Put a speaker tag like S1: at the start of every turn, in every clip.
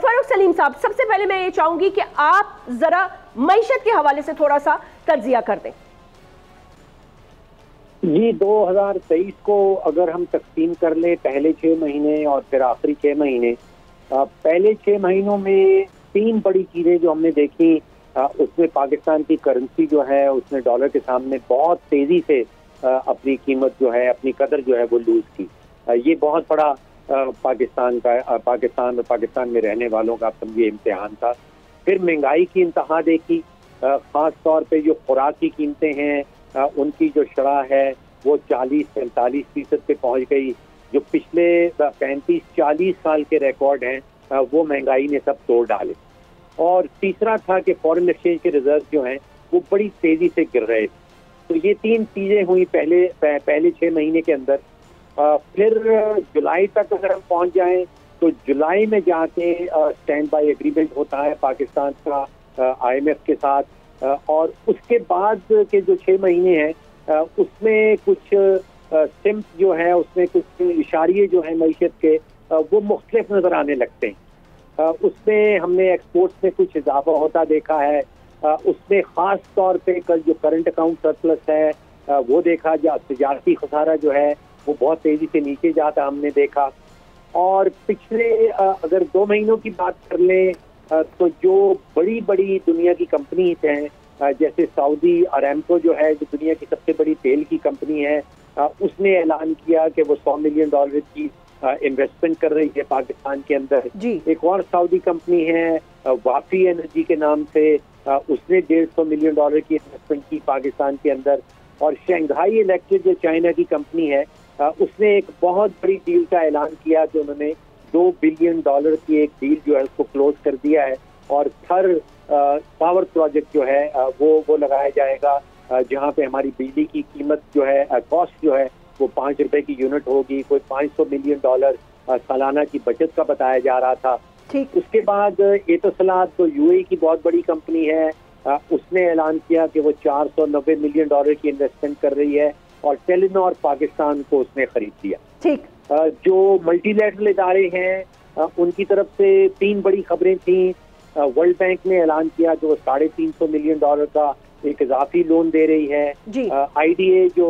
S1: फारूक सलीम साहब, सबसे पहले मैं ये चाहूंगी कि आप जरा मईशत के हवाले से थोड़ा सा तज्जिया कर दें।
S2: जी, 2023 को अगर हम तकसीम कर ले पहले 6 महीने और फिर आखिरी 6 महीने, पहले 6 महीनों में 3 बड़ी चीजें जो हमने देखी, उसमें पाकिस्तान की करेंसी जो है उसने डॉलर के सामने बहुत तेजी से अपनी कीमत जो है, अपनी कदर जो है वो लूज की। ये बहुत बड़ा पाकिस्तान में रहने वालों का आप समझिए इम्तिहान था। फिर महंगाई की इंतहा देखी, खास तौर पे जो खुराक की कीमतें हैं उनकी जो शरह है वो 40-45% पे पहुंच गई। जो पिछले 35-40 साल के रिकॉर्ड हैं वो महंगाई ने सब तोड़ डाले। और तीसरा था कि फॉरेन एक्सचेंज के रिजर्व जो हैं वो बड़ी तेजी से गिर रहे थे। तो ये 3 चीजें हुई पहले 6 महीने के अंदर। फिर जुलाई तक अगर हम पहुंच जाएं तो जुलाई में जाके स्टैंड बाय एग्रीमेंट होता है पाकिस्तान का IMF के साथ, और उसके बाद के जो 6 महीने हैं उसमें कुछ सिम्स जो है, उसमें कुछ इशारे जो है मईशत के वो मुख्तलिफ नजर आने लगते हैं। उसमें हमने एक्सपोर्ट्स में कुछ इजाफा होता देखा है। उसमें खास तौर पे कल जो करंट अकाउंट सरप्लस है वो देखा, जो तजारती खसारा जो है वो बहुत तेजी से नीचे जाता हमने देखा। और पिछले अगर 2 महीनों की बात कर लें तो जो बड़ी बड़ी दुनिया की कंपनीज हैं, जैसे सऊदी अरामको जो है, जो दुनिया की सबसे बड़ी तेल की कंपनी है, उसने ऐलान किया कि वो $100 मिलियन की इन्वेस्टमेंट कर रही है पाकिस्तान के अंदर। एक और सऊदी कंपनी है वाफी एनर्जी के नाम से, उसने $150 मिलियन की इन्वेस्टमेंट की पाकिस्तान के अंदर। और शंघाई इलेक्ट्रिक जो चाइना की कंपनी है, उसने एक बहुत बड़ी डील का ऐलान किया कि उन्होंने $2 बिलियन की एक डील जो है उसको क्लोज कर दिया है। और थर पावर प्रोजेक्ट जो है वो लगाया जाएगा, जहां पे हमारी बिजली की कीमत जो है, कॉस्ट जो है वो ₹5 की यूनिट होगी। कोई $500 मिलियन सालाना की बचत का बताया जा रहा था। उसके बाद एतसलात तो UAE की बहुत बड़ी कंपनी है, उसने ऐलान किया कि वो $490 मिलियन की इन्वेस्टमेंट कर रही है, और टेलीनॉर पाकिस्तान को उसने खरीद लिया। जो मल्टीलैटरल इदारे हैं उनकी तरफ से 3 बड़ी खबरें थी। वर्ल्ड बैंक ने ऐलान किया कि वो $350 मिलियन का एक इजाफी लोन दे रही है। IDA जो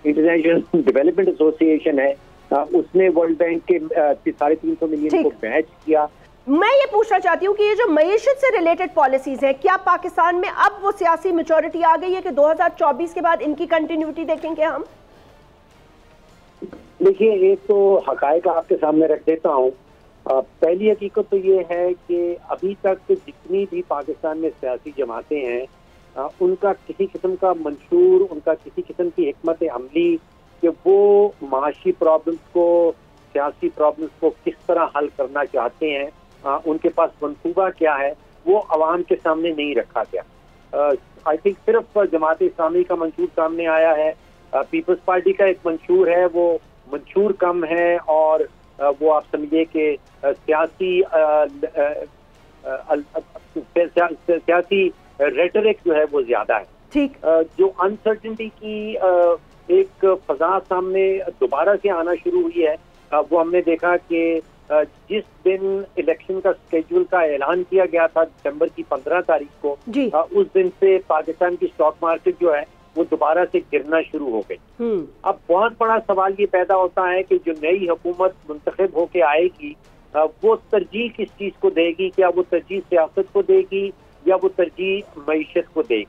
S2: इंटरनेशनल डेवलपमेंट एसोसिएशन है, उसने वर्ल्ड बैंक के 350 मिलियन को मैच किया।
S1: मैं ये पूछना चाहती हूँ कि ये जो मईशत से रिलेटेड पॉलिसीज हैं, क्या पाकिस्तान में अब वो सियासी मैच्योरिटी आ गई है कि 2024 के बाद इनकी कंटिन्यूटी देखेंगे हम?
S2: देखिए, एक तो हकायक आपके सामने रख देता हूँ। पहली हकीकत तो ये है कि अभी तक जितनी भी पाकिस्तान में सियासी जमातें हैं उनका किसी किस्म का मंशूर, उनका किसी किस्म की हिकमत अमली कि वो माशी प्रॉब्लम्स को, सियासी प्रॉब्लम्स को किस तरह हल करना चाहते हैं, उनके पास मंसूबा क्या है, वो अवाम के सामने नहीं रखा गया। आई थिंक सिर्फ जमात इस्लामी का मंशूर सामने आया है। पीपल्स पार्टी का एक मंशूर है, वो मंशूर कम है, और वो आप समझिए कि सियासी रेटरिक जो है वो ज्यादा है। जो अनसर्टेनिटी की एक फजा सामने दोबारा से आना शुरू हुई है, वो हमने देखा कि जिस दिन इलेक्शन का स्केड्यूल का ऐलान किया गया था दिसंबर की 15 तारीख को, उस दिन से पाकिस्तान की स्टॉक मार्केट जो है वो दोबारा से गिरना शुरू हो गई। अब बहुत बड़ा सवाल ये पैदा होता है कि जो नई हुकूमत मुंतखब होके आएगी वो तरजीह किस चीज को देगी? क्या वो तरजीह सियासत को देगी या वो तरजीह मईशत को देगी?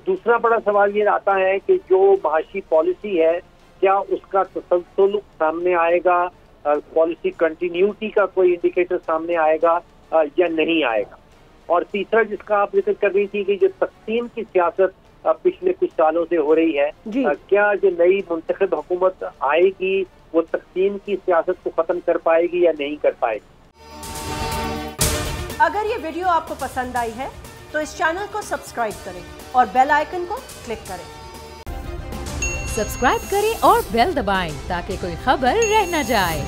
S2: दूसरा बड़ा सवाल ये आता है कि जो माशी पॉलिसी है, क्या उसका तसलसल सामने आएगा, पॉलिसी कंटिन्यूटी का कोई इंडिकेटर सामने आएगा या नहीं आएगा? और तीसरा जिसका आप जिक्र कर रही थी कि जो तकसीम की सियासत पिछले कुछ सालों से हो रही है, क्या जो नई मुंतखब हुकूमत आएगी वो तकसीम की सियासत को खत्म कर पाएगी या नहीं कर पाएगी?
S1: अगर ये वीडियो आपको पसंद आई है तो इस चैनल को सब्सक्राइब करें और बेल आइकन को क्लिक करें।
S3: सब्सक्राइब करें और बेल दबाएं ताकि कोई खबर रह न जाए।